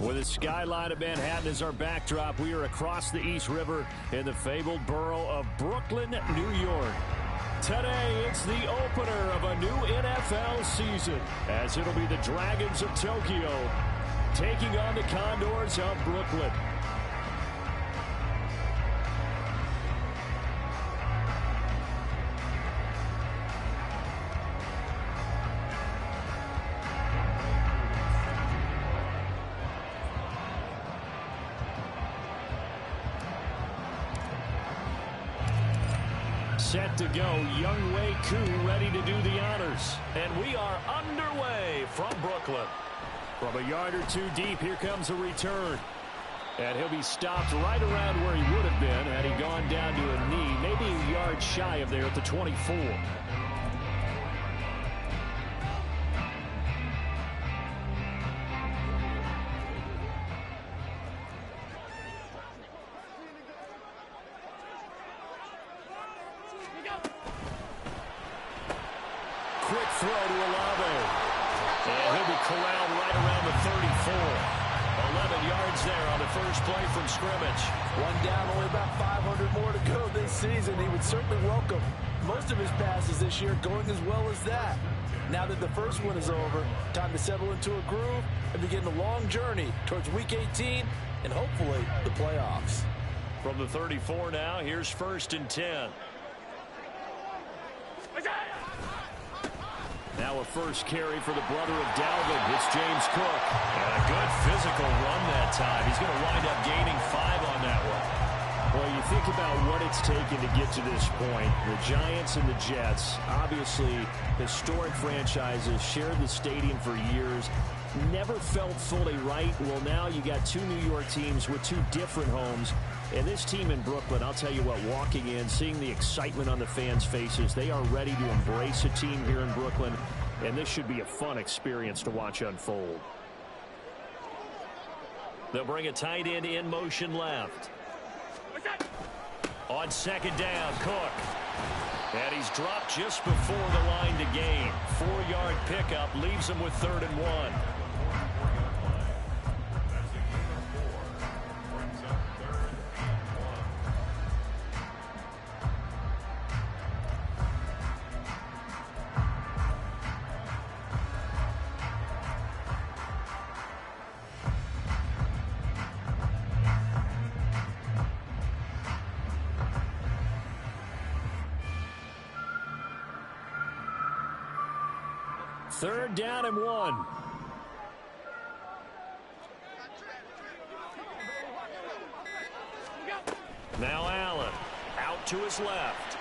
With the skyline of Manhattan as our backdrop, we are across the East River in the fabled borough of Brooklyn, New York. Today, it's the opener of a new NFL season, as it'll be the Dragons of Tokyo taking on the Condors of Brooklyn. Set to go, Young Wei Koo ready to do the honors. And we are underway from Brooklyn. From a yard or two deep, here comes a return. And he'll be stopped right around where he would have been had he gone down to a knee, maybe a yard shy of there at the 24. Quick throw to Olave. And he'll be corralled right around the 34. 11 yards there on the first play from scrimmage. One down, only about 500 more to go this season. He would certainly welcome most of his passes this year going as well as that. Now that the first one is over, time to settle into a groove and begin the long journey towards Week 18 and hopefully the playoffs. From the 34 now, here's 1st and 10. Now a first carry for the brother of Dalvin. It's James Cook. And a good physical run that time. He's going to wind up gaining 5 on that one. Well, you think about what it's taken to get to this point. The Giants and the Jets, obviously historic franchises, shared the stadium for years. Never felt fully right. Well, now you got two New York teams with two different homes. And this team in Brooklyn, I'll tell you what, walking in, seeing the excitement on the fans' faces, they are ready to embrace a team here in Brooklyn, and this should be a fun experience to watch unfold. They'll bring a tight end in motion left. On second down, Cook. And he's dropped just before the line to gain. 4-yard pickup leaves him with 3rd and 1. Third down and 1. Now Allen out to his left.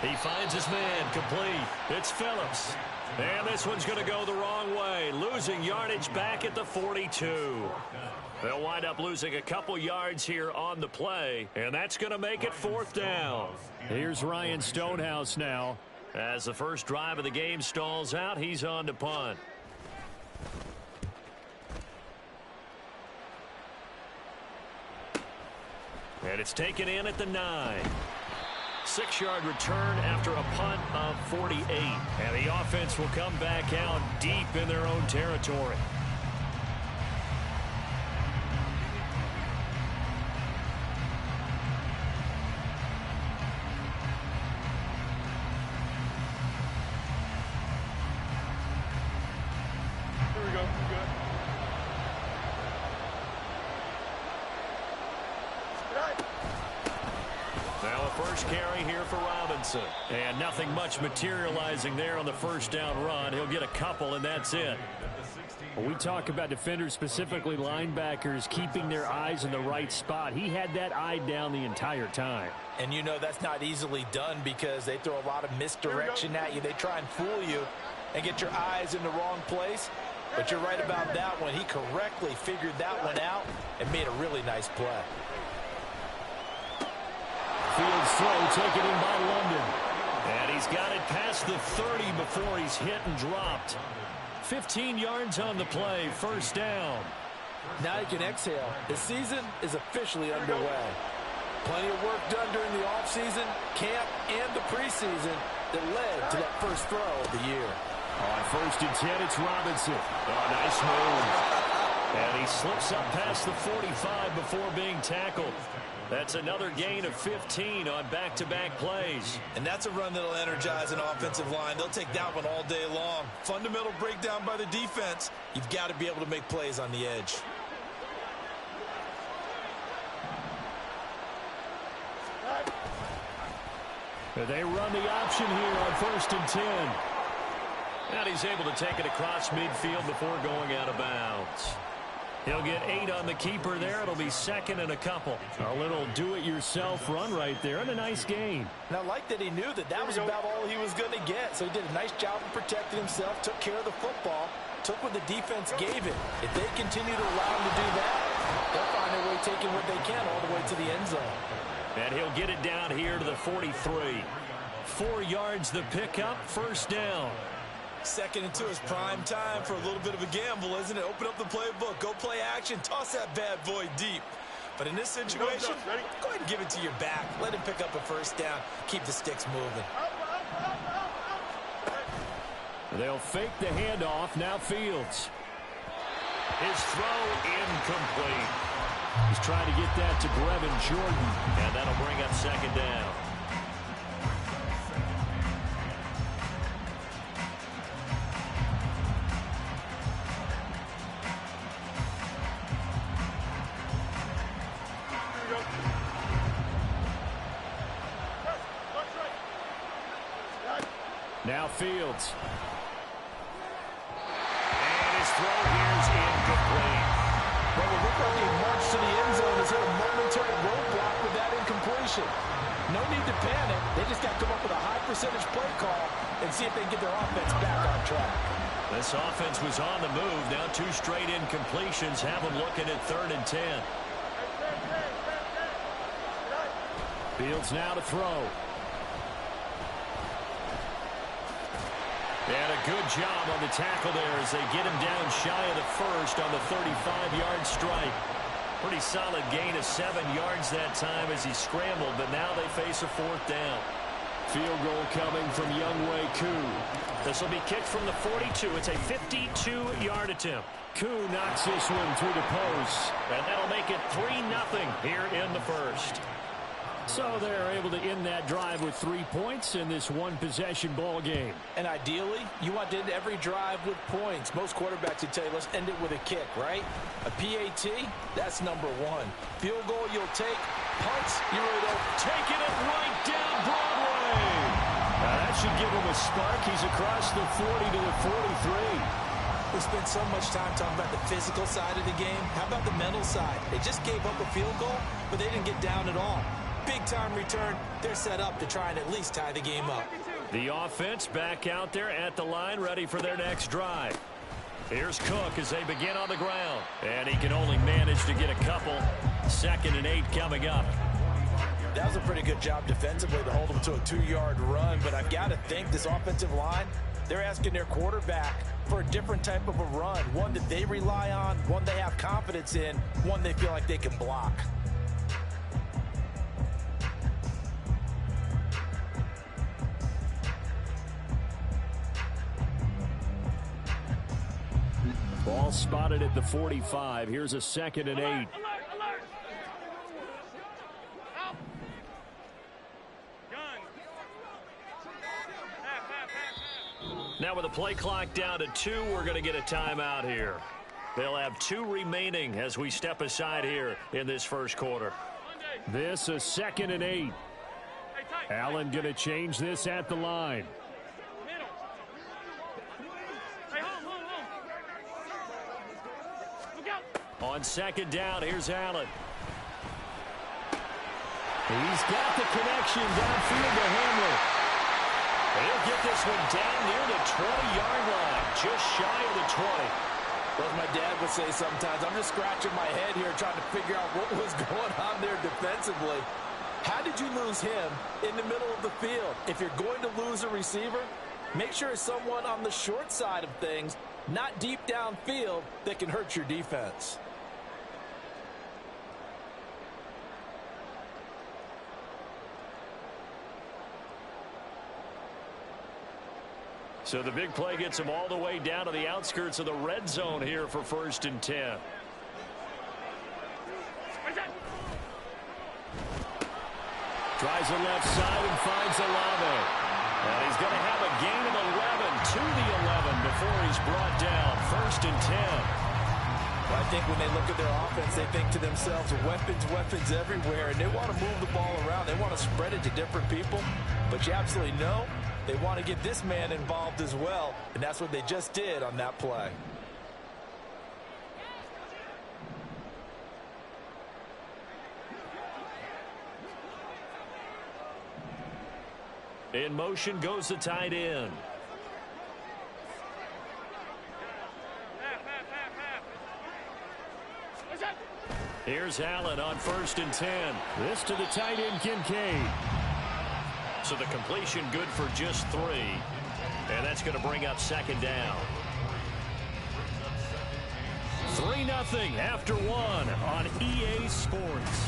He finds his man complete. It's Phillips. And this one's going to go the wrong way. Losing yardage back at the 42. They'll wind up losing a couple yards here on the play. And that's going to make it 4th down. Here's Ryan Stonehouse now. As the first drive of the game stalls out, he's on to punt. And it's taken in at the 9. 6-yard return after a punt of 48. And the offense will come back out deep in their own territory. First carry here for Robinson. And nothing much materializing there on the first down run. He'll get a couple, and that's it. When we talk about defenders, specifically linebackers, keeping their eyes in the right spot, he had that eye down the entire time. And you know that's not easily done because they throw a lot of misdirection at you. They try and fool you and get your eyes in the wrong place. But you're right about that one. He correctly figured that one out and made a really nice play. Field throw taken in by London. And he's got it past the 30 before he's hit and dropped. 15 yards on the play, first down. Now you can exhale. The season is officially underway. Plenty of work done during the offseason, camp, and the preseason that led to that first throw of the year. On 1st and 10, it's Robinson. Oh, nice move. And he slips up past the 45 before being tackled. That's another gain of 15 on back-to-back plays. And that's a run that'll energize an offensive line. They'll take that one all day long. Fundamental breakdown by the defense. You've got to be able to make plays on the edge. They run the option here on 1st and 10. And he's able to take it across midfield before going out of bounds. He'll get 8 on the keeper there. It'll be 2nd and a couple. A little do-it-yourself run right there and a nice gain. And I like that he knew that that was about all he was going to get. So he did a nice job of protecting himself, took care of the football, took what the defense gave him. If they continue to allow him to do that, they'll find their way taking what they can all the way to the end zone. And he'll get it down here to the 43. 4 yards the pickup, 1st down. 2nd and 2 is prime time for a little bit of a gamble, isn't it? Open up the playbook, go play action, toss that bad boy deep. But in this situation, go ahead and give it to your back. Let him pick up a 1st down. Keep the sticks moving. They'll fake the handoff. Now Fields. His throw incomplete. He's trying to get that to Brevin Jordan, and that'll bring up 2nd down. Now Fields. And his throw here is incomplete. Well, it looked like he marched to the end zone. Has hit a momentary roadblock with that incompletion. No need to panic. They just got to come up with a high percentage play call and see if they can get their offense back on track. This offense was on the move. Now 2 straight incompletions have them looking at 3rd and 10. Fields now to throw. And a good job on the tackle there as they get him down shy of the 1st on the 35-yard strike. Pretty solid gain of 7 yards that time as he scrambled, but now they face a 4th down. Field goal coming from Younghoe Koo. This will be kicked from the 42. It's a 52-yard attempt. Koo knocks this one through the post, and that'll make it 3-0 here in the 1st. So they're able to end that drive with 3 points in this one-possession ball game. And ideally, you want to end every drive with points. Most quarterbacks would tell you, let's end it with a kick, right? A PAT, that's number 1. Field goal you'll take. Punts, you really don't. Taking it right down Broadway. Now that should give him a spark. He's across the 40 to the 43. We spent so much time talking about the physical side of the game. How about the mental side? They just gave up a field goal, but they didn't get down at all. Big-time return. They're set up to try and at least tie the game up. The offense back out there at the line, ready for their next drive. Here's Cook as they begin on the ground. And he can only manage to get a couple. 2nd and 8 coming up. That was a pretty good job defensively to hold them to a 2-yard run. But I've got to think this offensive line, they're asking their quarterback for a different type of a run. One that they rely on, one they have confidence in, one they feel like they can block. Ball spotted at the 45. Here's a 2nd and 8. Now with the play clock down to 2, we're going to get a timeout here. They'll have 2 remaining as we step aside here in this 1st quarter. This is 2nd and 8. Allen going to change this at the line. On 2nd down, here's Allen. He's got the connection downfield to Hamler. He'll get this one down near the 20-yard line, just shy of the 20. Well, as my dad would say sometimes, I'm just scratching my head here trying to figure out what was going on there defensively. How did you lose him in the middle of the field? If you're going to lose a receiver, make sure it's someone on the short side of things, not deep downfield, that can hurt your defense. So the big play gets him all the way down to the outskirts of the red zone here for 1st and 10. Tries the left side and finds Olave. And he's going to have a gain of 11 to the 11 before he's brought down. 1st and 10. Well, I think when they look at their offense, they think to themselves, weapons, weapons everywhere, and they want to move the ball around. They want to spread it to different people, but you absolutely know they want to get this man involved as well, and that's what they just did on that play. In motion goes the tight end. Here's Allen on 1st and 10. This to the tight end, Kincaid. So the completion good for just 3. And that's going to bring up 2nd down. 3-0 after 1 on EA Sports.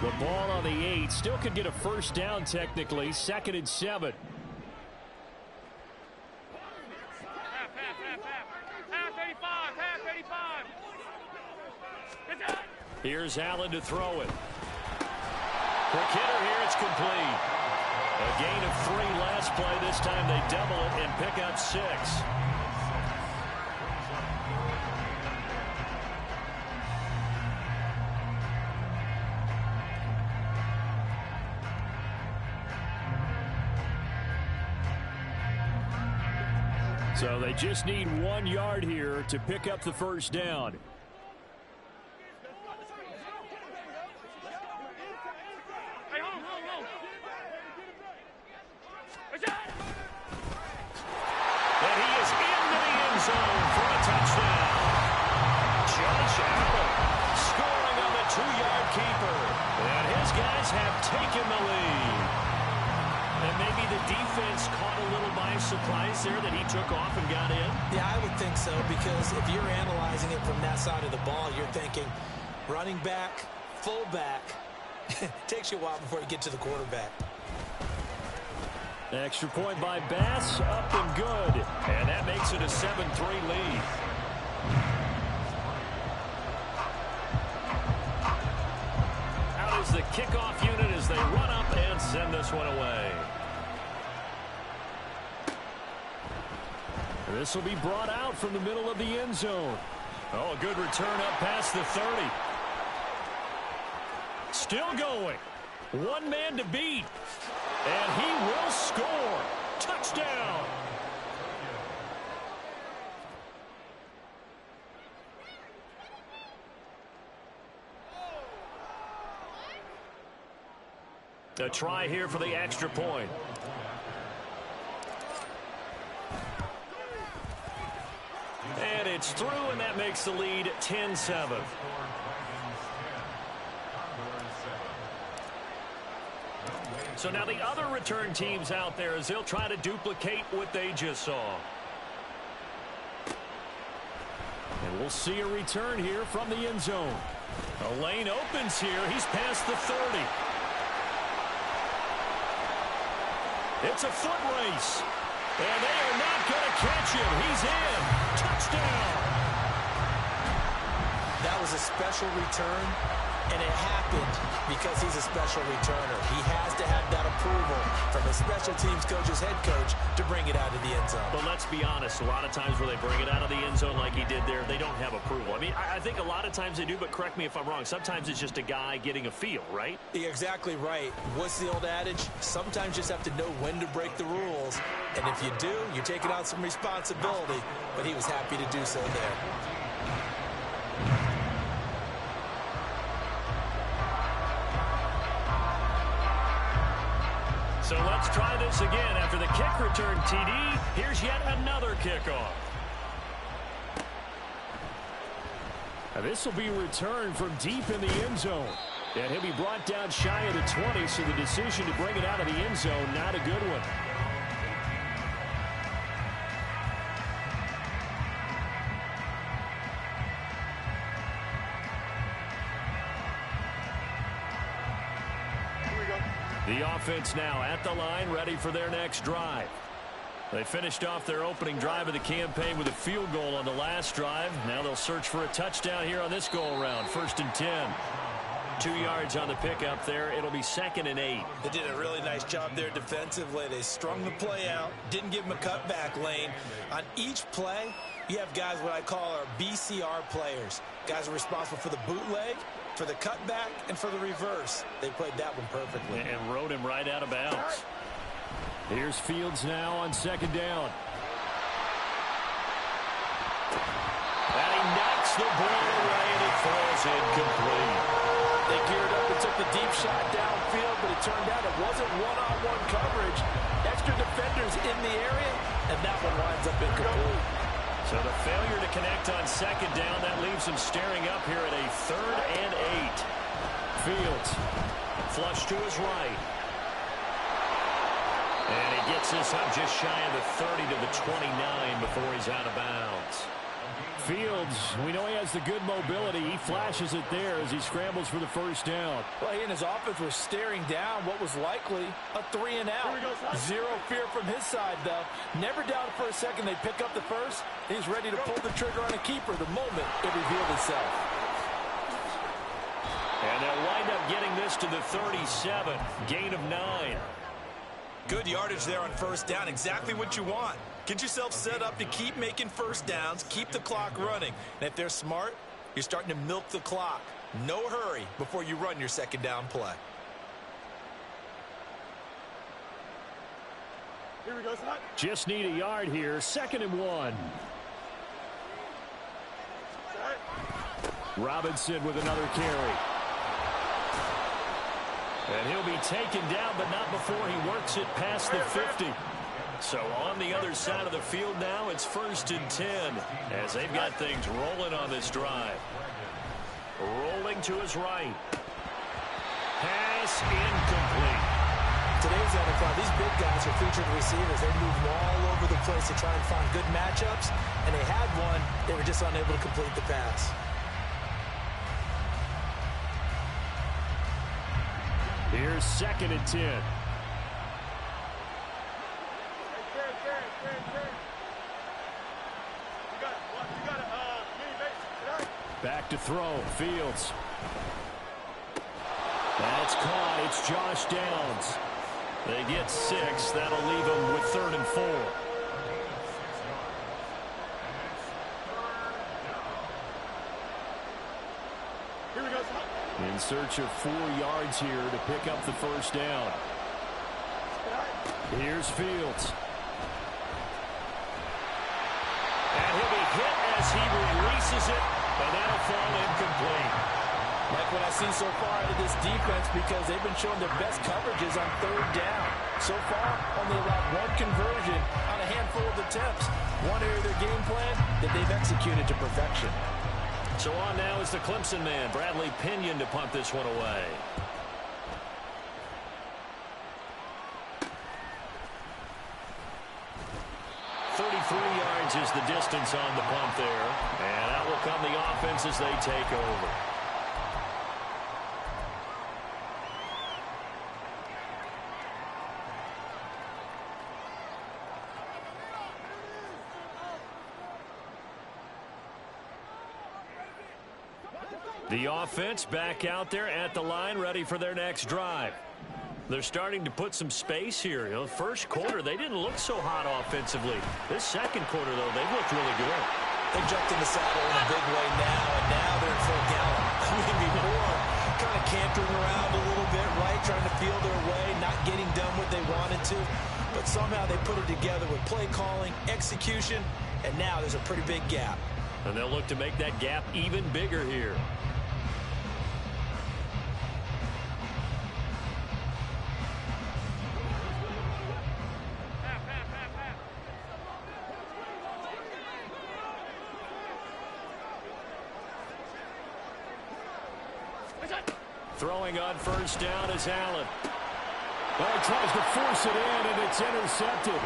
The ball on the 8. Still could get a 1st down technically. 2nd and 7. Here's Allen to throw it. Quick hitter here. It's complete. A gain of 3 last play. This time they double it and pick up 6. So they just need 1 yard here to pick up the 1st down. And he is into the end zone for a touchdown. Josh Allen scoring on the 2-yard keeper. And his guys have taken the lead. And maybe the defense caught a little by surprise there that he took off and got in. Yeah, I would think so, because if you're analyzing it from that side of the ball, you're thinking running back, fullback. Takes you a while before you get to the quarterback. Extra point by Bass, up and good. And that makes it a 7-3 lead. Out is the kickoff unit as they run up and send this one away. This will be brought out from the middle of the end zone. Oh, a good return up past the 30. Still going. 1 man to beat. And he will score. Touchdown. A try here for the extra point. And it's through, and that makes the lead 10-7. So now the other return teams out there as they'll try to duplicate what they just saw. And we'll see a return here from the end zone. A lane opens here. He's past the 30. It's a foot race. And they are not going to catch him. He's in. Touchdown. That was a special return, and it happened because he's a special returner. He has to have that approval from his special teams coach's head coach to bring it out of the end zone. But let's be honest, a lot of times where they bring it out of the end zone like he did there, they don't have approval. I mean, I think a lot of times they do, but correct me if I'm wrong. Sometimes it's just a guy getting a feel, right? You're exactly right. What's the old adage? Sometimes you just have to know when to break the rules. And if you do, you're taking on some responsibility. But he was happy to do so there. So let's try this again. After the kick return TD, here's yet another kickoff. Now this will be returned from deep in the end zone. And he'll be brought down shy of the 20, so the decision to bring it out of the end zone, not a good one. The offense now at the line, ready for their next drive. They finished off their opening drive of the campaign with a field goal on the last drive. Now they'll search for a touchdown here on this go-around. 1st and 10. 2 yards on the pickup there. It'll be 2nd and 8. They did a really nice job there defensively. They strung the play out, didn't give them a cutback lane. On each play, you have guys what I call our BCR players. Guys are responsible for the bootleg, for the cutback, and for the reverse. They played that one perfectly. And rode him right out of bounds. Here's Fields now on 2nd down. And he knocks the ball away, and it falls incomplete. They geared up and took the deep shot downfield, but it turned out it wasn't one-on-one coverage. Extra defenders in the area, and that one winds up incomplete. So the failure to connect on 2nd down, that leaves him staring up here at a 3rd and 8. Fields, flush to his right. And he gets this up just shy of the 30 to the 29 before he's out of bounds. Fields, we know he has the good mobility. He flashes it there as he scrambles for the 1st down. Well, he and his offense were staring down what was likely a 3 and out. Zero fear from his side, though. Never doubted for a second they'd pick up the first. He's ready to pull the trigger on a keeper the moment it revealed itself. And they'll wind up getting this to the 37. Gain of 9. Good yardage there on 1st down. Exactly what you want. Get yourself set up to keep making 1st downs, keep the clock running. And if they're smart, you're starting to milk the clock. No hurry before you run your 2nd down play. Here we go, son. Just need a yard here. 2nd and 1. Robinson with another carry. And he'll be taken down, but not before he works it past the 50. So on the other side of the field now, it's 1st and 10 as they've got things rolling on this drive. Rolling to his right. Pass incomplete. Today's NFL, these big guys are featured receivers. They move all over the place to try and find good matchups, and they had one. They were just unable to complete the pass. Here's 2nd and 10. Back to throw. Fields. That's caught. It's Josh Downs. They get 6. That'll leave them with 3rd and 4. Here we go, son. In search of 4 yards here to pick up the 1st down. Here's Fields. And he'll be hit as he releases it, and that'll fall incomplete. Like what I've seen so far out of this defense, because they've been showing their best coverages on 3rd down. So far, only allowed 1 conversion on a handful of attempts. One area of their game plan that they've executed to perfection. So on now is the Clemson man, Bradley Pinion, to punt this one away. Yards is the distance on the punt there. And out will come the offense as they take over. The offense back out there at the line, ready for their next drive. They're starting to put some space here. You know, first quarter, they didn't look so hot offensively. This 2nd quarter, though, they've looked really good. They jumped in the saddle in a big way now, and now they're in full gallop. I mean, before, kind of cantering around a little bit, right, trying to feel their way, not getting done what they wanted to. But somehow they put it together with play calling, execution, and now there's a pretty big gap. And they'll look to make that gap even bigger here. Throwing on 1st down is Allen. Well, he tries to force it in, and it's intercepted.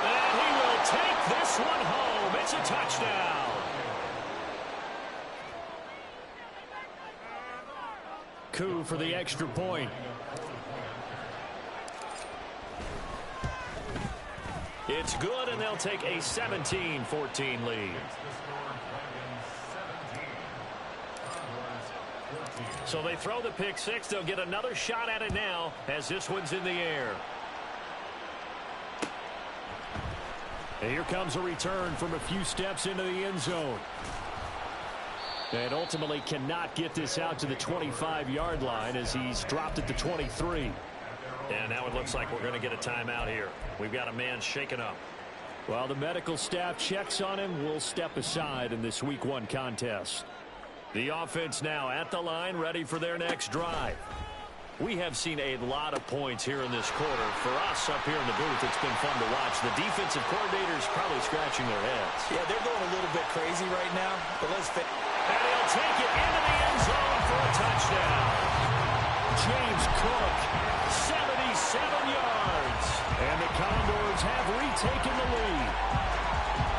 And he will take this one home. It's a touchdown. Coup for the extra point. It's good, and they'll take a 17-14 lead. So they throw the pick six. They'll get another shot at it now as this one's in the air. And here comes a return from a few steps into the end zone. And ultimately cannot get this out to the 25-yard line as he's dropped at the 23. And now it looks like we're going to get a timeout here. We've got a man shaken up. While the medical staff checks on him, we'll step aside in this Week 1 contest. The offense now at the line, ready for their next drive. We have seen a lot of points here in this quarter. For us up here in the booth, it's been fun to watch. The defensive coordinators probably scratching their heads. Yeah, they're going a little bit crazy right now, but let's fit. And he'll take it into the end zone for a touchdown. James Cook, 77 yards. And the Condors have retaken the lead.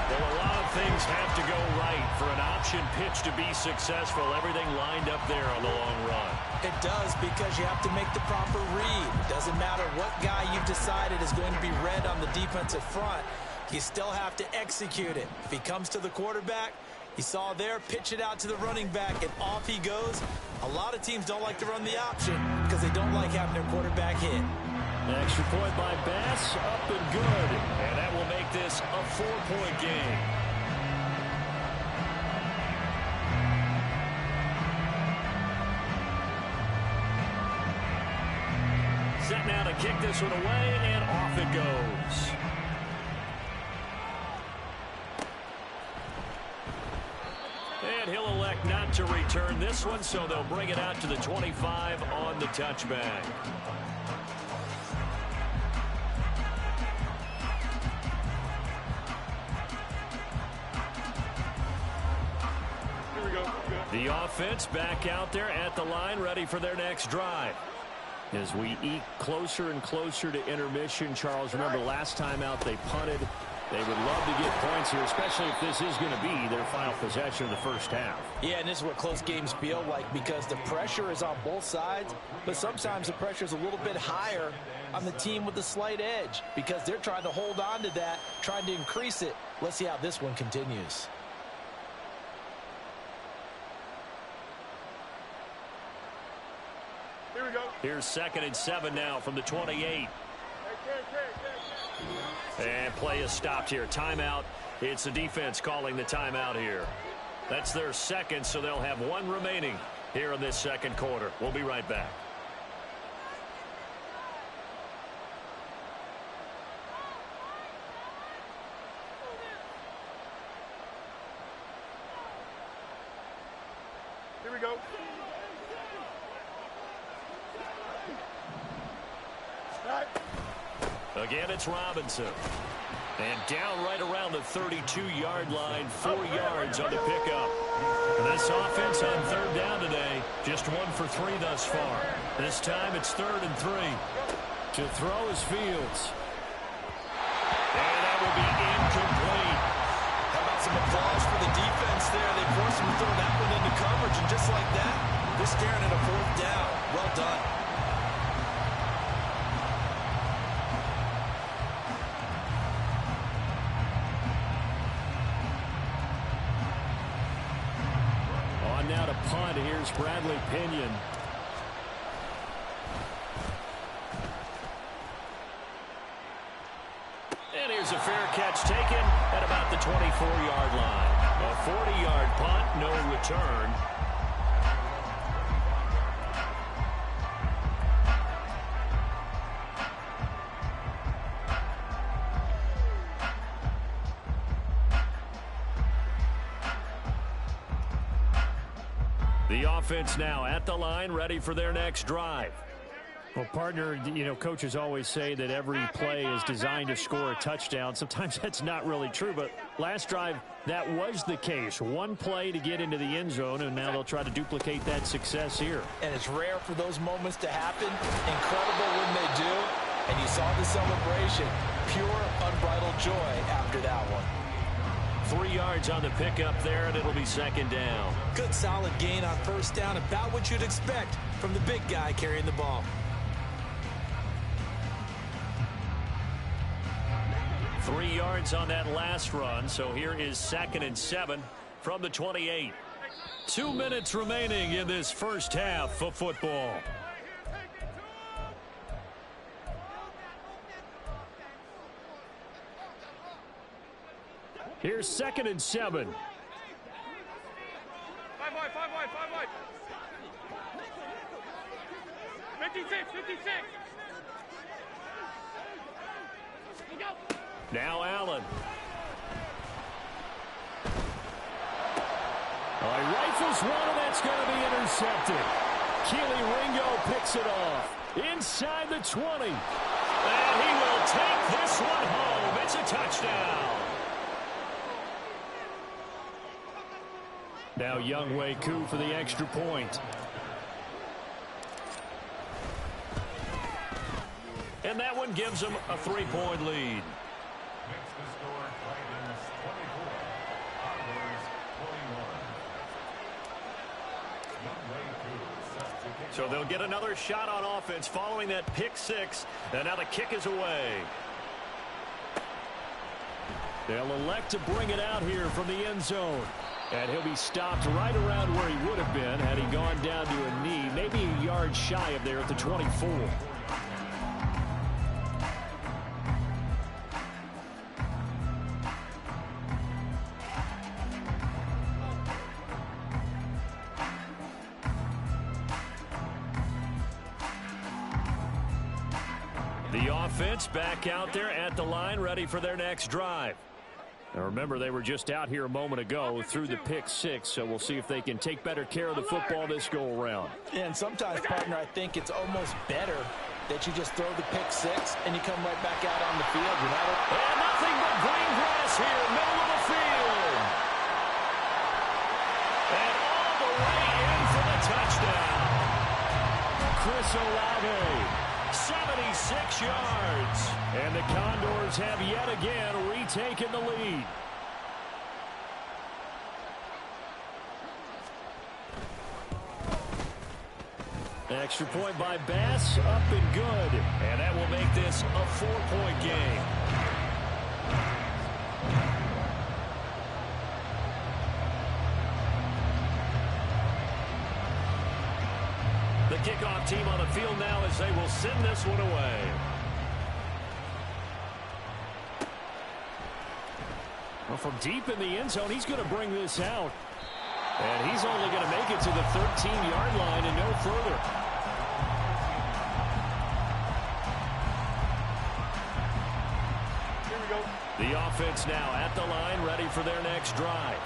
Well, a lot of things have to go right for an option pitch to be successful. Everything lined up there on the long run. It does, because you have to make the proper read. It doesn't matter what guy you've decided is going to be read on the defensive front. You still have to execute it. If he comes to the quarterback, he saw there, pitch it out to the running back, and off he goes. A lot of teams don't like to run the option because they don't like having their quarterback hit. Extra point by Bass, up and good. And that will make this a 4-point game. Set now to kick this one away, and off it goes. And he'll elect not to return this one, so they'll bring it out to the 25 on the touchback. The offense back out there at the line, ready for their next drive. As we eke closer and closer to intermission, Charles, remember last time out they punted. They would love to get points here, especially if this is going to be their final possession of the first half. Yeah, and this is what close games feel like, because the pressure is on both sides, but sometimes the pressure is a little bit higher on the team with the slight edge because they're trying to hold on to that, trying to increase it. Let's see how this one continues. Here we go. Here's 2nd and 7 now from the 28. And play is stopped here. Timeout. It's the defense calling the timeout here. That's their second, so they'll have one remaining here in this second quarter. We'll be right back. Here we go. Again, it's Robinson. And down right around the 32-yard line, 4 yards on the pickup. This offense on 3rd down today, just 1 for 3 thus far. This time it's 3rd and 3. To throw is Fields. And that will be incomplete. How about some applause for the defense there? They forced him to throw that one into coverage, and just like that, they're staring at a 4th down. Well done. Now to punt. Here's Bradley Pinion. And here's a fair catch taken at about the 24-yard line. A 40-yard punt, no return. The offense now at the line, ready for their next drive. Well, partner, you know, coaches always say that every play is designed to score a touchdown. Sometimes that's not really true, but last drive, that was the case. One play to get into the end zone, and now they'll try to duplicate that success here. And it's rare for those moments to happen. Incredible when they do. And you saw the celebration. Pure, unbridled joy after that one. 3 yards on the pickup there, and it'll be 2nd down. Good solid gain on 1st down, about what you'd expect from the big guy carrying the ball. 3 yards on that last run, so here is 2nd and 7 from the 28. 2 minutes remaining in this first half of football. Here's 2nd and 7. 5 wide, 5 wide, 5 wide. 56, 56. Now Allen. He rifles one, and that's going to be intercepted. Keely Ringo picks it off inside the 20. And he will take this one home. It's a touchdown. Now Younghoe Koo for the extra point. And that one gives them a 3-point lead. So they'll get another shot on offense following that pick 6. And now the kick is away. They'll elect to bring it out here from the end zone. And he'll be stopped right around where he would have been had he gone down to a knee, maybe a yard shy of there at the 24. The offense back out there at the line, ready for their next drive. Now remember, they were just out here a moment ago through the pick 6, so we'll see if they can take better care of the football this go-around. Yeah, and sometimes, partner, I think it's almost better that you just throw the pick 6 and you come right back out on the field. You know? And nothing but green grass here, middle of the field. And all the way in for the touchdown. Chris Olave. 76 yards. And the Condors have yet again retaken the lead. Extra point by Bass, up and good. And that will make this a 4-point game. The kickoff team on the field now as they will send this one away. Well, from deep in the end zone, he's going to bring this out. And he's only going to make it to the 13-yard line and no further. Here we go. The offense now at the line, ready for their next drive.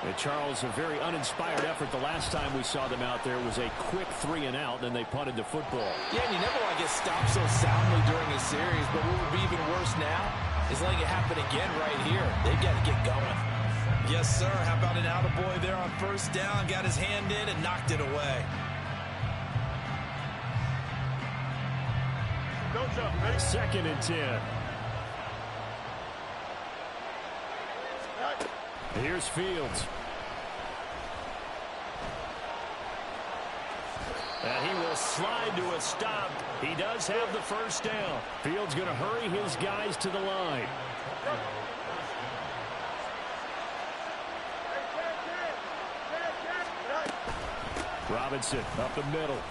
And Charles, a very uninspired effort the last time we saw them out there was a quick 3-and-out, and they punted the football. Yeah, and you never want to get stopped so soundly during a series, but what would be even worse now is letting it happen again right here. They've got to get going. Yes, sir. How about an attaboy there on first down? Got his hand in and knocked it away. Don't jump. Ready? 2nd and 10. Right. Here's Fields. And he will slide to a stop. He does have the first down. Fields going to hurry his guys to the line. Robinson up the middle.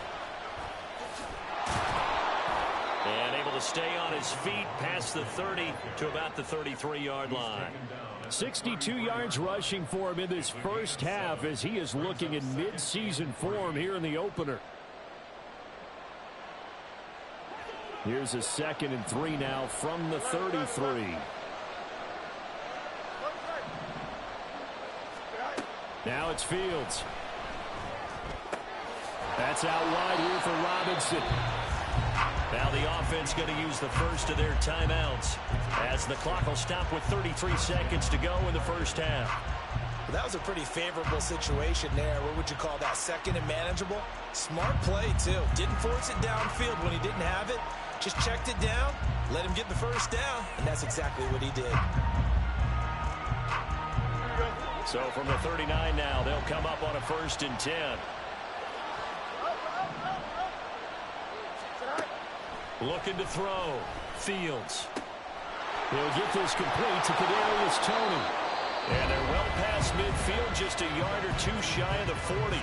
And able to stay on his feet past the 30 to about the 33-yard line. 62 yards rushing for him in this first half as he is looking in mid-season form here in the opener. Here's a 2nd and 3 now from the 33. Now it's Fields. That's out wide here for Robinson. Now the offense going to use the first of their timeouts as the clock will stop with 33 seconds to go in the first half. Well, that was a pretty favorable situation there. What would you call that? 2nd and manageable? Smart play, too. Didn't force it downfield when he didn't have it. Just checked it down, let him get the first down, and that's exactly what he did. So from the 39 now, they'll come up on a 1st and 10. Looking to throw. Fields. He'll get this complete to Kadarius Toney. And they're well past midfield, just a yard or two shy of the 40.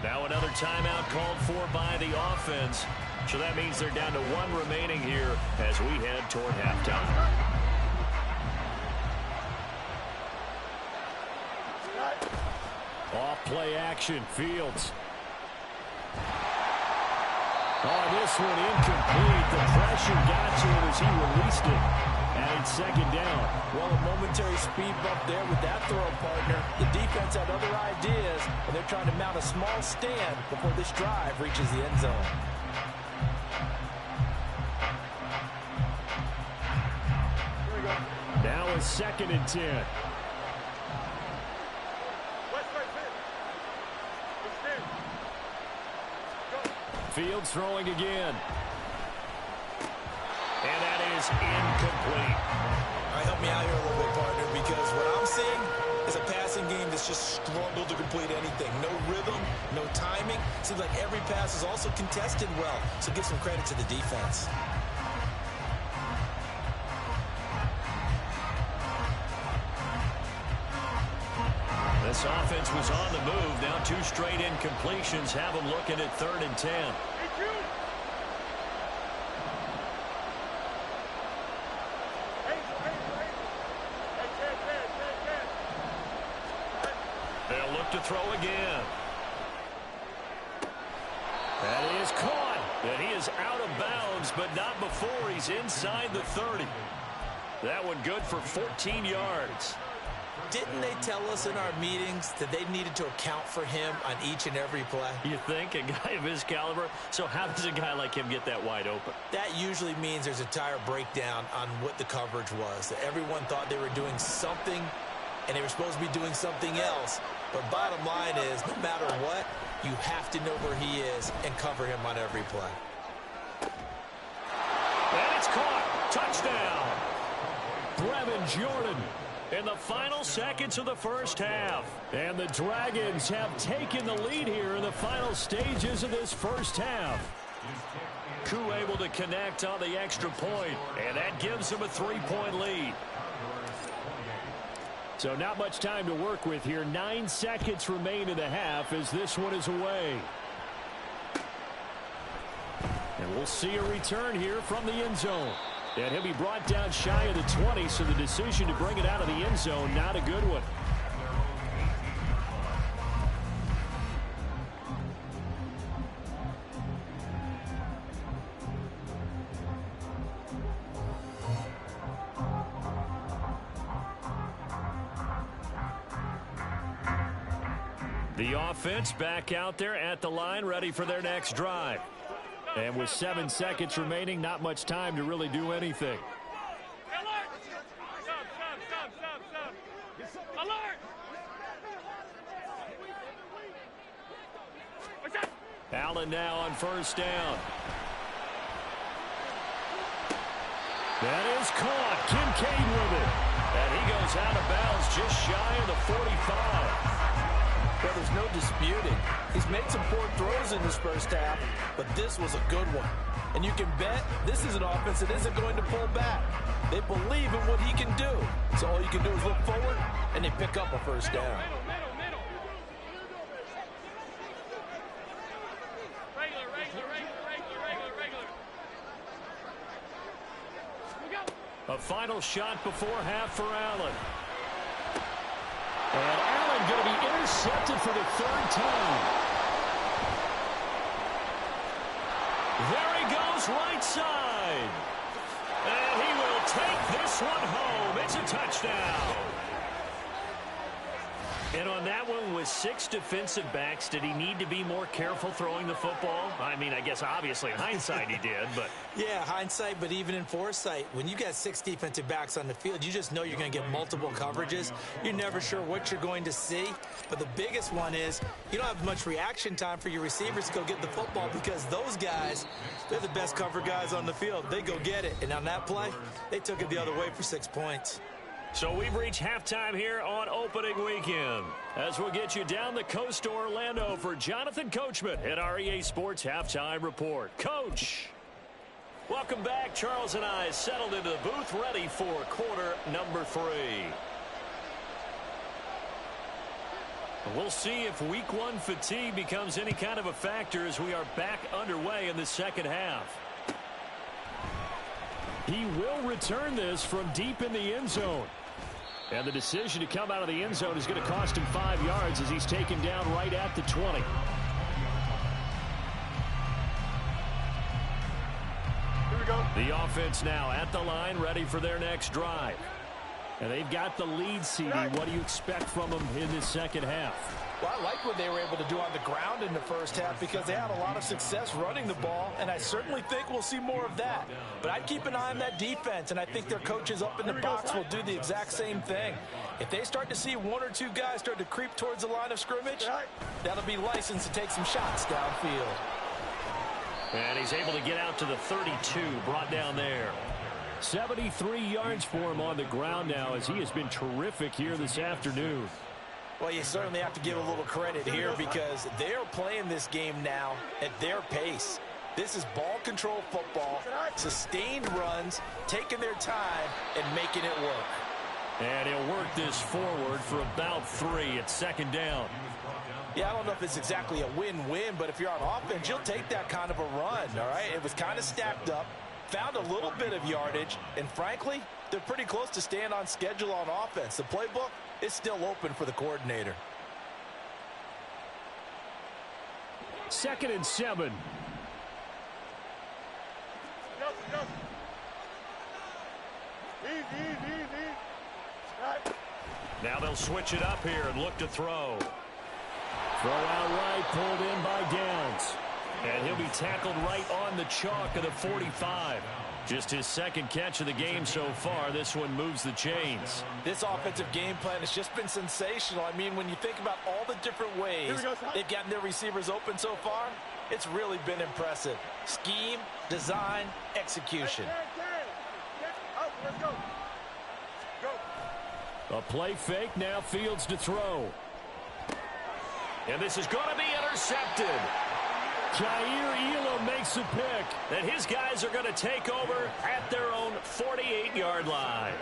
Now another timeout called for by the offense. So that means they're down to one remaining here as we head toward halftime. Off play action, Fields. Oh, this one incomplete. The pressure got to him as he released it. And it's second down. Well, a momentary speed bump there with that throw, partner. The defense had other ideas, and they're trying to mount a small stand before this drive reaches the end zone. Now it's 2nd and 10. Fields throwing again. And that is incomplete. All right, help me out here a little bit, partner, because what I'm seeing is a passing game that's just struggled to complete anything. No rhythm, no timing. Seems like every pass is also contested well, so give some credit to the defense. This offense was on the move. Now 2 straight incompletions have them looking at 3rd and 10. They'll look to throw again. That is caught. And he is out of bounds, but not before he's inside the 30. That one good for 14 yards. Didn't they tell us in our meetings that they needed to account for him on each and every play? You think? A guy of his caliber? So how does a guy like him get that wide open? That usually means there's a tire breakdown on what the coverage was. That everyone thought they were doing something, and they were supposed to be doing something else. But bottom line is, no matter what, you have to know where he is and cover him on every play. And it's caught. Touchdown. Brevin Jordan in the final seconds of the first half. And the Dragons have taken the lead here in the final stages of this first half. Koo able to connect on the extra point, and that gives them a 3-point lead. So not much time to work with here. 9 seconds remain in the half as this one is away. And we'll see a return here from the end zone. And he'll be brought down shy of the 20, so the decision to bring it out of the end zone, not a good one. The offense back out there at the line, ready for their next drive. And with 7 seconds remaining, not much time to really do anything. Allen now on first down. That is caught. Kincaid with it. And he goes out of bounds just shy of the 45. Well, there's no disputing. He's made some poor throws in this first half, but this was a good one. And you can bet this is an offense that isn't going to pull back. They believe in what he can do. So all you can do is look forward, and they pick up a first down. A final shot before half for Allen. And Allen going to be intercepted for the 3rd time. There he goes, right side. And he will take this one home. It's a touchdown. And on that one, with 6 defensive backs, did he need to be more careful throwing the football? I mean, I guess obviously in hindsight he did, but... Yeah, hindsight, but even in foresight, when you got 6 defensive backs on the field, you just know you're going to get multiple coverages. You're never sure what you're going to see. But the biggest one is you don't have much reaction time for your receivers to go get the football because those guys, they're the best cover guys on the field. They go get it. And on that play, they took it the other way for 6 points. So we've reached halftime here on opening weekend. As we'll get you down the coast to Orlando for Jonathan Coachman at our EA Sports Halftime Report. Coach. Welcome back. Charles and I settled into the booth, ready for quarter number 3. We'll see if week 1 fatigue becomes any kind of a factor as we are back underway in the second half. He will return this from deep in the end zone. And the decision to come out of the end zone is going to cost him 5 yards as he's taken down right at the 20. Here we go. The offense now at the line, ready for their next drive. And they've got the lead, CD. What do you expect from them in this second half? Well, I like what they were able to do on the ground in the first half because they had a lot of success running the ball, and I certainly think we'll see more of that. But I'd keep an eye on that defense, and I think their coaches up in the box will do the exact same thing. If they start to see 1 or 2 guys start to creep towards the line of scrimmage, that'll be licensed to take some shots downfield. And he's able to get out to the 32, brought down there. 73 yards for him on the ground now as he has been terrific here this afternoon. Well, you certainly have to give a little credit here because they're playing this game now at their pace. This is ball control football, sustained runs, taking their time, and making it work. And he'll work this forward for about 3. It's second down. Yeah, I don't know if it's exactly a win-win, but if you're on offense, you'll take that kind of a run, all right? It was kind of stacked up, found a little bit of yardage, and frankly, they're pretty close to staying on schedule on offense. The playbook is still open for the coordinator. 2nd and 7. Easy. Now they'll switch it up here and look to throw. Throw out right, pulled in by Downs. And he'll be tackled right on the chalk of the 45. Just his 2nd catch of the game so far. This one moves the chains. This offensive game plan has just been sensational. I mean, when you think about all the different ways they've gotten their receivers open so far, it's really been impressive. Scheme, design, execution. Let's go. A play fake, now Fields to throw. And this is going to be intercepted. Jair Elam makes a pick. And his guys are going to take over at their own 48-yard line.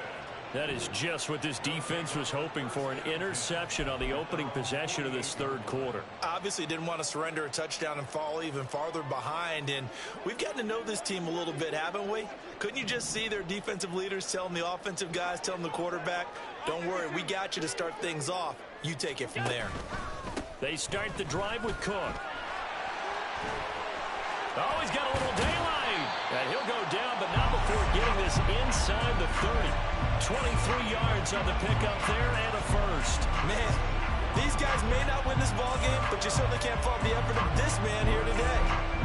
That is just what this defense was hoping for, an interception on the opening possession of this 3rd quarter. Obviously didn't want to surrender a touchdown and fall even farther behind, and we've gotten to know this team a little bit, haven't we? Couldn't you just see their defensive leaders telling the offensive guys, telling the quarterback, don't worry, we got you to start things off. You take it from there. They start the drive with Cook. Oh, he's got a little daylight. And he'll go down, but not before getting this inside the 30. 23 yards on the pickup there and a first. Man, these guys may not win this ball game, but you certainly can't fault the effort of this man here today.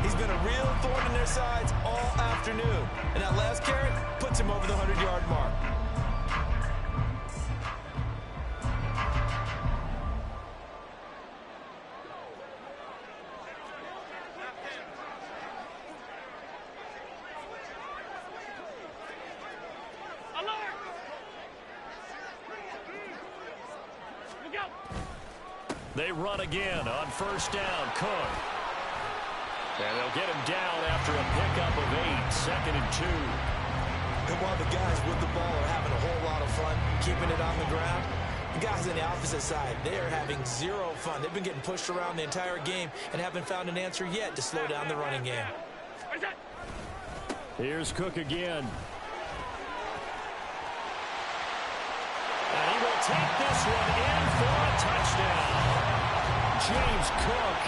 He's been a real thorn in their sides all afternoon. And that last carry puts him over the 100-yard mark. They run again on 1st down. Cook. And they'll get him down after a pickup of 8. 2nd and 2. And while the guys with the ball are having a whole lot of fun keeping it on the ground, the guys on the opposite side, they are having zero fun. They've been getting pushed around the entire game and haven't found an answer yet to slow down the running game. Here's Cook again. And he will take this one in for a touchdown. James Cook,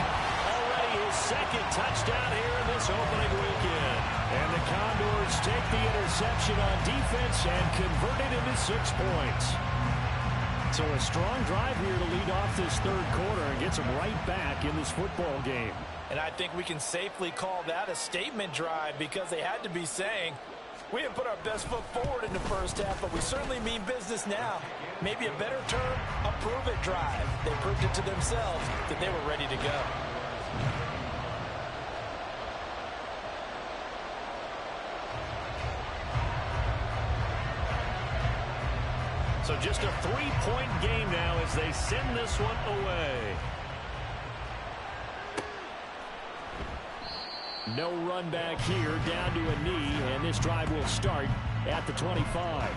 already his 2nd touchdown here in this opening weekend. And the Condors take the interception on defense and convert it into 6 points. So a strong drive here to lead off this 3rd quarter and gets them right back in this football game. And I think we can safely call that a statement drive because they had to be saying, we didn't put our best foot forward in the first half, but we certainly mean business now. Maybe a better term, a prove-it drive. They proved it to themselves that they were ready to go. So just a 3-point game now as they send this one away. No run back here, down to a knee, and this drive will start at the 25.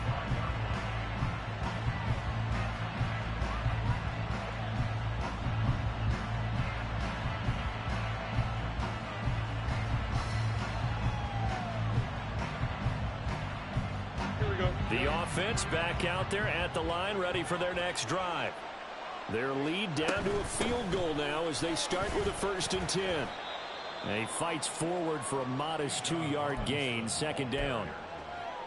The offense back out there at the line, ready for their next drive. Their lead down to a field goal now as they start with a 1st and 10. And he fights forward for a modest 2-yard gain, 2nd down.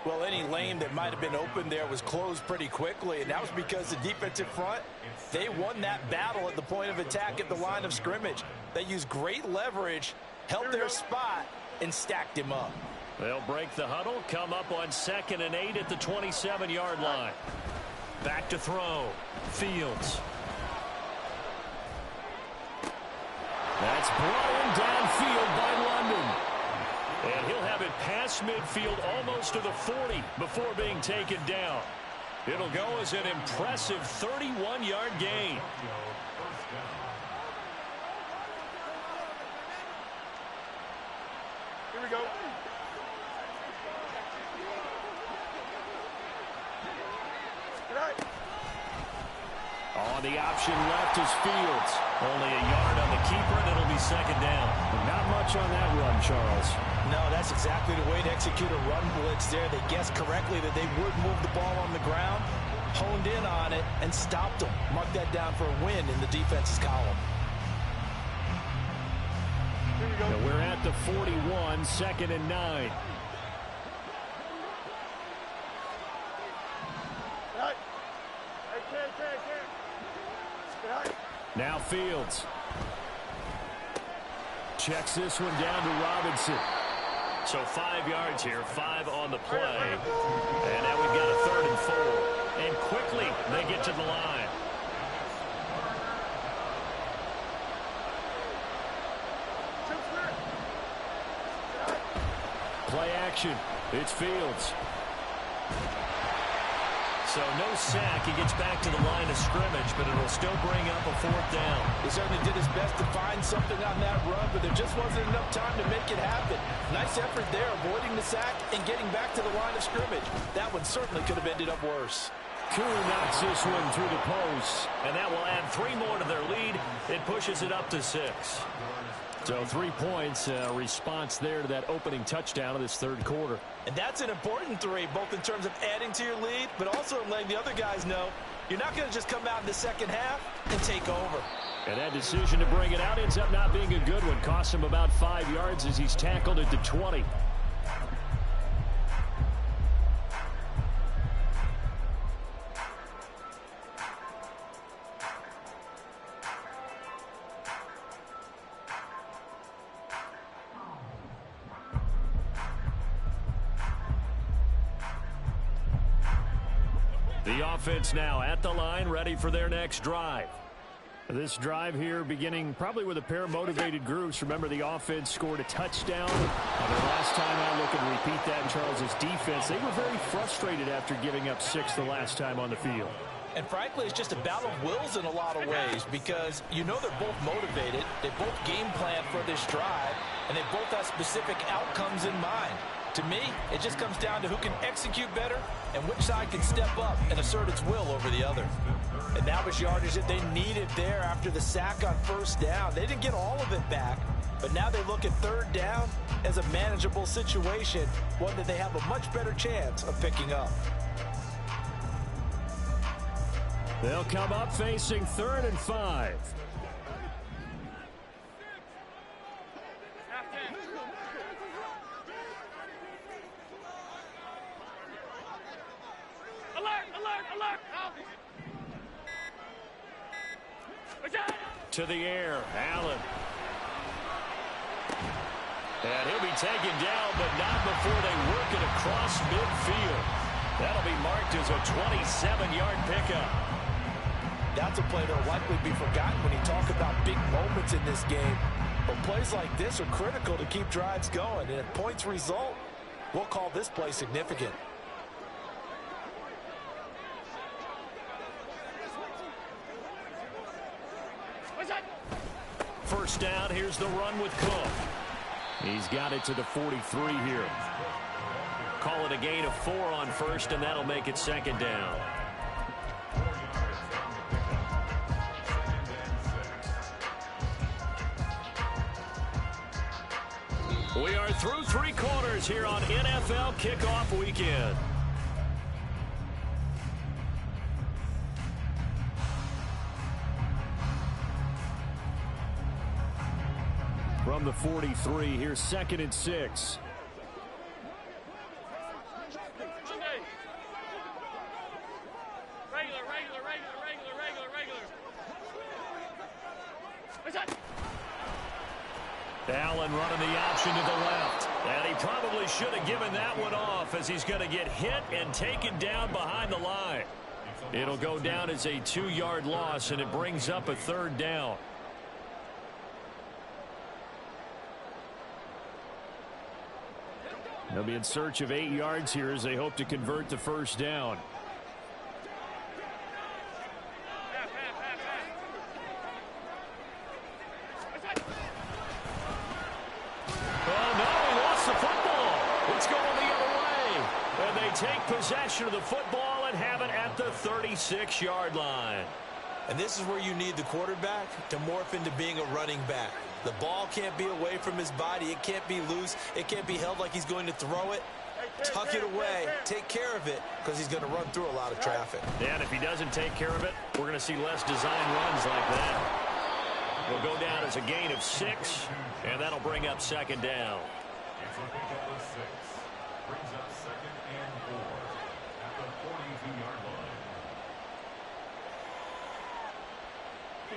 Well, any lane that might have been open there was closed pretty quickly, and that was because the defensive front, they won that battle at the point of attack at the line of scrimmage. They used great leverage, held their spot, and stacked him up. They'll break the huddle, come up on 2nd and 8 at the 27-yard line. Back to throw. Fields. That's brought in downfield by London. And he'll have it past midfield almost to the 40 before being taken down. It'll go as an impressive 31-yard gain. Here we go. On the option left is Fields. Only a yard on the keeper, and it'll be 2nd down. Not much on that run, Charles. No, that's exactly the way to execute a run blitz there. They guessed correctly that they would move the ball on the ground, honed in on it, and stopped them. Mark that down for a win in the defense's column. Here we go. Now we're at the 41, 2nd and 9. Now Fields. Checks this one down to Robinson. So 5 yards here, 5 on the play. And now we've got a 3rd and 4. And quickly they get to the line. Play action. It's Fields. So no sack. He gets back to the line of scrimmage, but it'll still bring up a 4th down. He certainly did his best to find something on that run, but there just wasn't enough time to make it happen. Nice effort there, avoiding the sack and getting back to the line of scrimmage. That one certainly could have ended up worse. Koo knocks this one through the post, and that will add 3 more to their lead. It pushes it up to 6. So 3 points, response there to that opening touchdown of this 3rd quarter. And that's an important 3, both in terms of adding to your lead, but also in letting the other guys know you're not going to just come out in the 2nd half and take over. And that decision to bring it out ends up not being a good one. Costs him about 5 yards as he's tackled at the 20. The offense now at the line, ready for their next drive. This drive here beginning probably with a pair of motivated groups. Remember, the offense scored a touchdown. And the last time I look and repeat that, Charles's defense, they were very frustrated after giving up 6 the last time on the field. And frankly, it's just a battle of wills in a lot of ways because you know they're both motivated. They both game plan for this drive, and they both have specific outcomes in mind. To me, it just comes down to who can execute better and which side can step up and assert its will over the other. And that was yardage that they needed there after the sack on 1st down. They didn't get all of it back, but now they look at 3rd down as a manageable situation, one that they have a much better chance of picking up. They'll come up facing 3rd and 5. To the air, Allen. And he'll be taken down, but not before they work it across midfield. That'll be marked as a 27-yard pickup. That's a play that'll likely be forgotten when you talk about big moments in this game. But plays like this are critical to keep drives going. And if points result, we'll call this play significant. First down, here's the run with Cook. He's got it to the 43 here. Call it a gain of 4 on first, and that'll make it 2nd down. We are through 3 quarters here on NFL Kickoff Weekend. From the 43, here's 2nd and 6. Allen running the option to the left. And he probably should have given that one off as he's going to get hit and taken down behind the line. It'll go down as a 2-yard loss, and it brings up a 3rd down. They'll be in search of 8 yards here as they hope to convert the 1st down. Take possession of the football and have it at the 36-yard line. And this is where you need the quarterback to morph into being a running back. The ball can't be away from his body. It can't be loose. It can't be held like he's going to throw it. Tuck it away. Take care of it because he's going to run through a lot of traffic. Yeah, and if he doesn't take care of it, we're going to see less design runs like that. Will go down as a gain of 6, and that'll bring up 2nd down.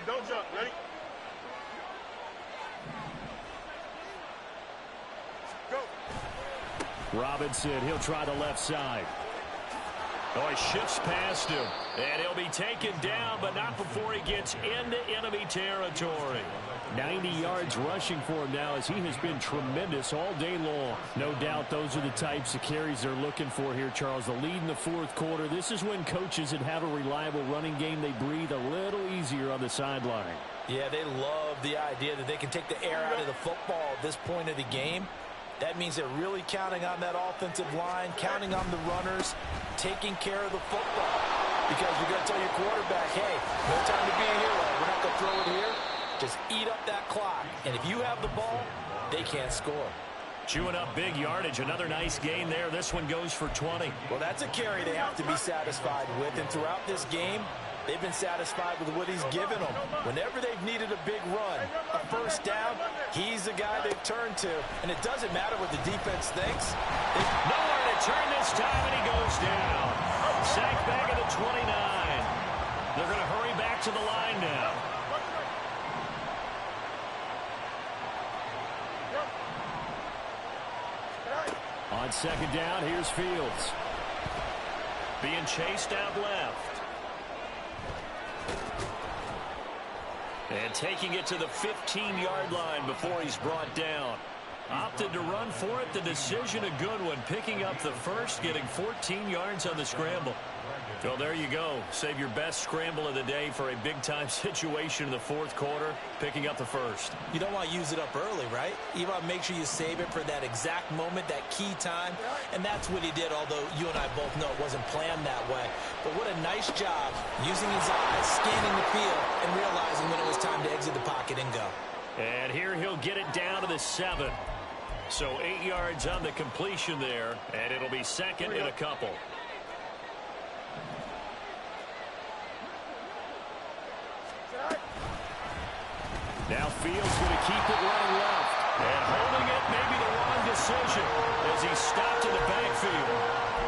Don't jump. Ready? Go. Robinson, he'll try the left side. Oh, he shifts past him. And he'll be taken down, but not before he gets into enemy territory. 90 yards rushing for him now as he has been tremendous all day long. No doubt those are the types of carries they're looking for here, Charles. The lead in the 4th quarter. This is when coaches that have a reliable running game, they breathe a little easier on the sideline. Yeah, they love the idea that they can take the air out of the football at this point of the game. That means they're really counting on that offensive line, counting on the runners, taking care of the football. Because you're going to tell your quarterback, hey, no time to be a hero. We're not going to throw it here. Just eat up that clock. And if you have the ball, they can't score. Chewing up big yardage. Another nice gain there. This one goes for 20. Well, that's a carry they have to be satisfied with. And throughout this game, they've been satisfied with what he's given them. Whenever they've needed a big run, a 1st down, he's the guy they've turned to. And it doesn't matter what the defense thinks. Nowhere to turn this time, and he goes down. Sacked back at the 29. They're going to hurry back to the line now. On 2nd down, here's Fields. Being chased out left. And taking it to the 15-yard line before he's brought down. Opted to run for it. The decision a good one. Picking up the 1st, getting 14 yards on the scramble. Well, there you go. Save your best scramble of the day for a big-time situation in the 4th quarter, picking up the 1st. You don't want to use it up early, right? You want to make sure you save it for that exact moment, that key time. And that's what he did, although you and I both know it wasn't planned that way. But what a nice job using his eyes, scanning the field, and realizing when it was time to exit the pocket and go. And here he'll get it down to the 7. So 8 yards on the completion there, and it'll be 2nd and a couple. Now Fields going to keep it running left. And holding it may be the wrong decision as he stopped in the backfield.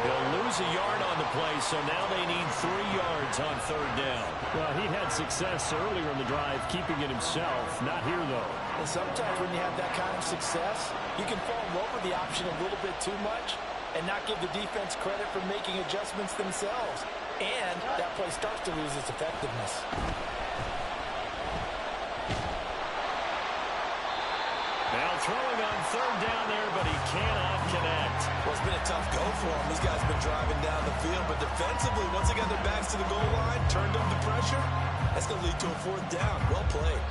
He'll lose a yard on the play, so now they need 3 yards on 3rd down. Well, he had success earlier in the drive keeping it himself. Not here, though. And sometimes when you have that kind of success, you can fall in love with the option a little bit too much and not give the defense credit for making adjustments themselves. And that play starts to lose its effectiveness. Now throwing on 3rd down there, but he cannot connect. Well, it's been a tough go for him. These guys have been driving down the field, but defensively, once they got their backs to the goal line, turned up the pressure, that's going to lead to a 4th down. Well played.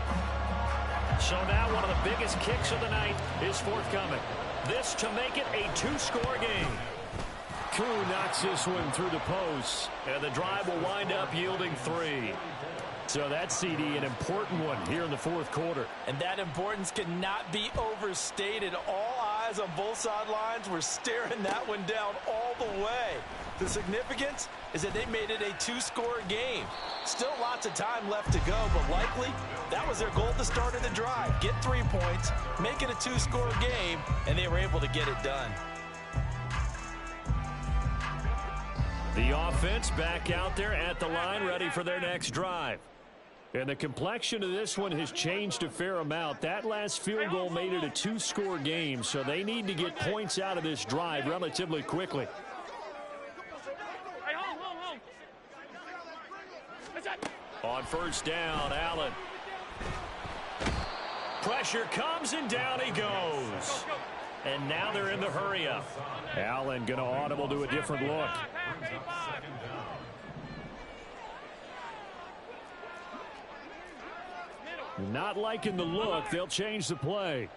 So now one of the biggest kicks of the night is forthcoming. This to make it a two-score game. Koo knocks this one through the post, and the drive will wind up yielding 3. So that's, CD, an important one here in the fourth quarter. And that importance cannot be overstated. All eyes on both sidelines were staring that one down all the way. The significance is that they made it a two-score game. Still lots of time left to go, but likely that was their goal at the start of the drive. Get 3 points, make it a two-score game, and they were able to get it done. The offense back out there at the line, ready for their next drive. And the complexion of this one has changed a fair amount. That last field goal made it a two-score game, so they need to get points out of this drive relatively quickly. On first down, Allen. Pressure comes, and down he goes. And now they're in the hurry-up. Allen going to audible to a different look. Not liking the look. They'll change the play.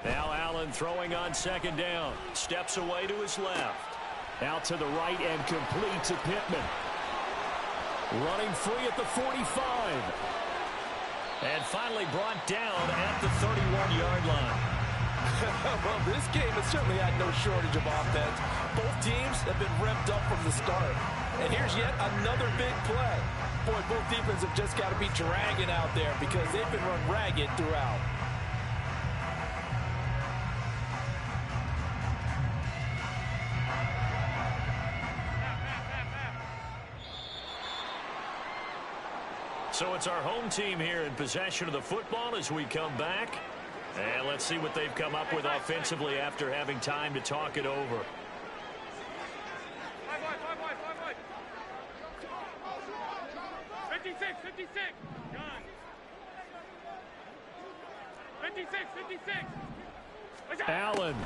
Now Allen throwing on second down. Steps away to his left. Out to the right and complete to Pittman. Running free at the 45. And finally brought down at the 31-yard line. Well, this game has certainly had no shortage of offense. Both teams have been revved up from the start. And here's yet another big play. Boy, both defenses have just got to be dragging out there because they've been run ragged throughout. So it's our home team here in possession of the football as we come back. And let's see what they've come up with offensively after having time to talk it over. 56. 56. Allen.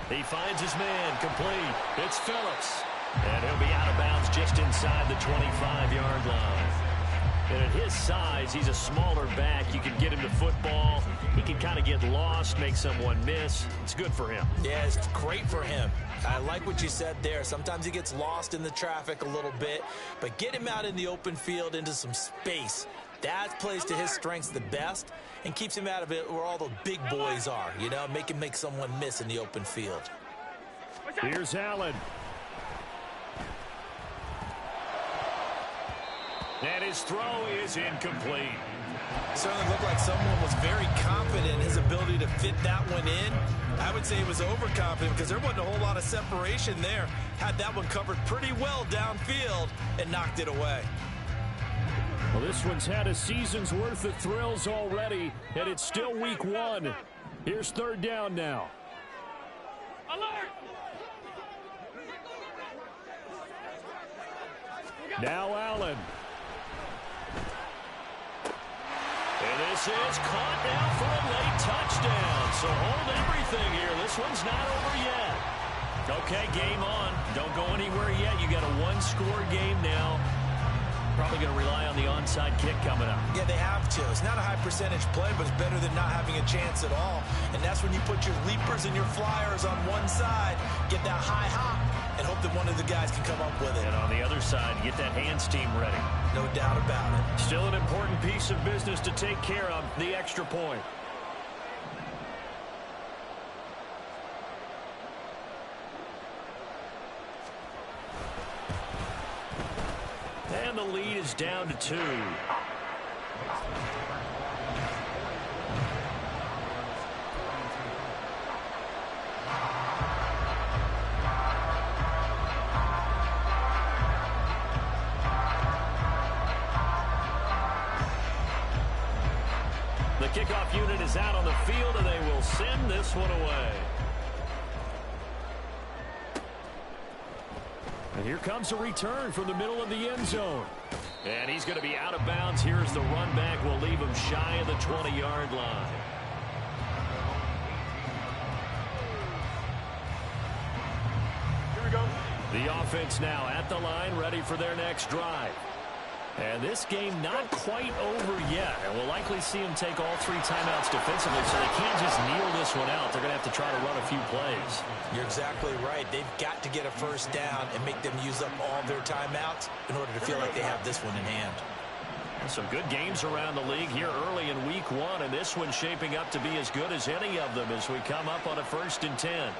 He finds his man, complete. It's Phillips. And he'll be out of bounds just inside the 25-yard line. And at his size, he's a smaller back. You can get him to football. He can kind of get lost, make someone miss. It's good for him. Yeah, it's great for him. I like what you said there. Sometimes he gets lost in the traffic a little bit, but get him out in the open field into some space. That plays to his strengths the best and keeps him out of it where all the big boys are, you know, make him make someone miss in the open field. Here's Allen. And his throw is incomplete. Certainly looked like someone was very confident in his ability to fit that one in. I would say he was overconfident because there wasn't a whole lot of separation there. Had that one covered pretty well downfield and knocked it away. Well, this one's had a season's worth of thrills already, and it's still week 1. Here's third down now. Alert! Now Allen. And this is caught now for a late touchdown. So hold everything here. This one's not over yet. Okay, game on. Don't go anywhere yet. You got a one-score game now. Probably going to rely on the onside kick coming up. Yeah, they have to. It's not a high percentage play, but it's better than not having a chance at all. And that's when you put your leapers and your flyers on one side, get that high hop, and hope that one of the guys can come up with it. And on the other side, get that hands team ready. No doubt about it. Still an important piece of business to take care of, the extra point. And the lead is down to 2. The kickoff unit is out on the field, and they will send this one away. And here comes a return from the middle of the end zone. And he's going to be out of bounds. Here's the run back. We'll leave him shy of the 20-yard line. Here we go. The offense now at the line, ready for their next drive. And this game not quite over yet. And we'll likely see them take all 3 timeouts defensively, so they can't just kneel this one out. They're going to have to try to run a few plays. You're exactly right. They've got to get a first down and make them use up all their timeouts in order to feel like they have this one in hand. And some good games around the league here early in week 1, and this one's shaping up to be as good as any of them as we come up on a 1st and 10.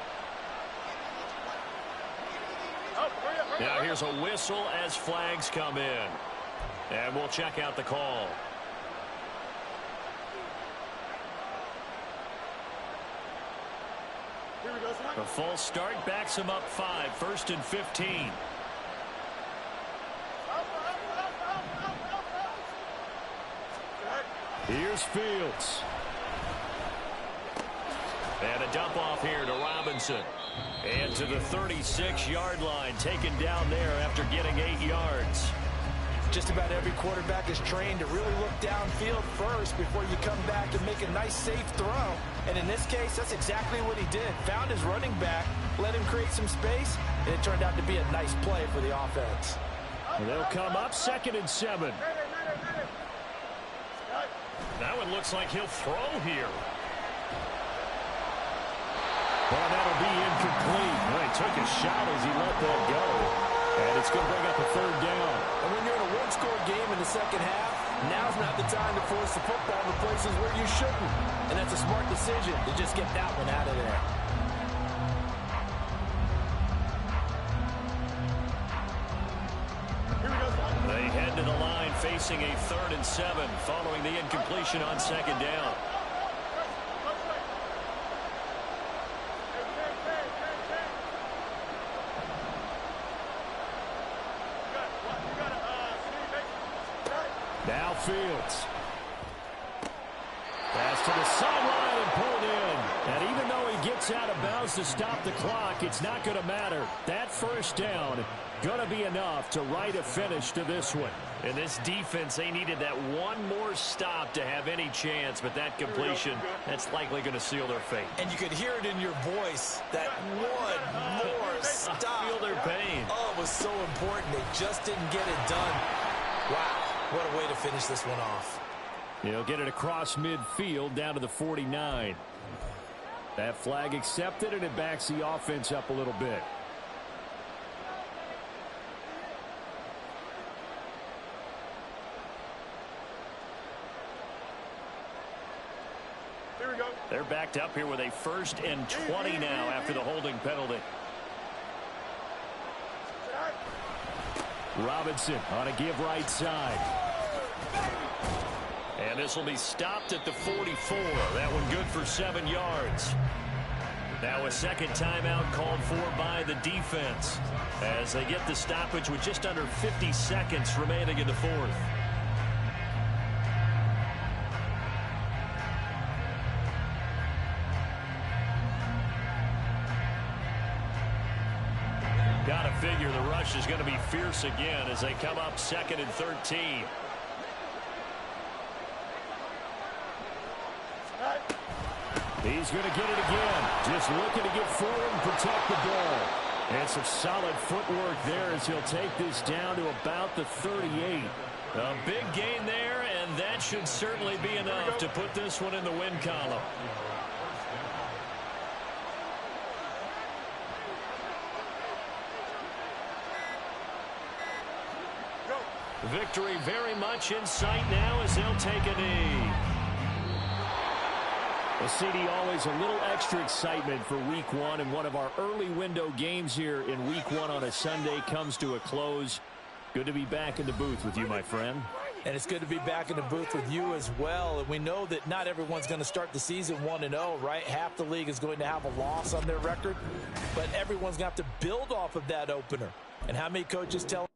Now here's a whistle as flags come in. And we'll check out the call. A false start backs him up 5, 1st and 15. Here's Fields. And a dump off here to Robinson. And to the 36-yard line, taken down there after getting 8 yards. Just about every quarterback is trained to really look downfield first before you come back and make a nice, safe throw. And in this case, that's exactly what he did. Found his running back, let him create some space, and it turned out to be a nice play for the offense. And they'll come up 2nd and 7. Now it looks like he'll throw here. Well, that'll be incomplete. Well, he took a shot as he let that go. And it's going to bring up a 3rd down. And when you're in a one-score game in the second half, now's not the time to force the football to places where you shouldn't. And that's a smart decision to just get that one out of there. They head to the line facing a 3rd and 7 following the incompletion on 2nd down. Now Fields. Pass to the sideline and pulled in. And even though he gets out of bounds to stop the clock, it's not going to matter. That 1st down going to be enough to write a finish to this one. In this defense, they needed that one more stop to have any chance, but that completion, that's likely going to seal their fate. And you could hear it in your voice, that one more stop. I feel their pain. Oh, it was so important. They just didn't get it done. Wow. What a way to finish this one off. He'll get it across midfield down to the 49. That flag accepted, and it backs the offense up a little bit. Here we go. They're backed up here with a 1st and 20 now after the holding penalty. Robinson on a give right side. And this will be stopped at the 44. That one good for 7 yards. Now a 2nd timeout called for by the defense as they get the stoppage with just under 50 seconds remaining in the 4th. Got to figure the rush is going to be fierce again as they come up 2nd and 13. He's going to get it again. Just looking to get forward and protect the ball. And some solid footwork there as he'll take this down to about the 38. A big gain there, and that should certainly be enough to put this one in the win column. Victory very much in sight now as they'll take a knee. Well, CD, always a little extra excitement for week 1, and one of our early window games here in week 1 on a Sunday comes to a close. Good to be back in the booth with you, my friend. And it's good to be back in the booth with you as well. And we know that not everyone's going to start the season 1-0, right? Half the league is going to have a loss on their record, but everyone's going to have to build off of that opener. And how many coaches tell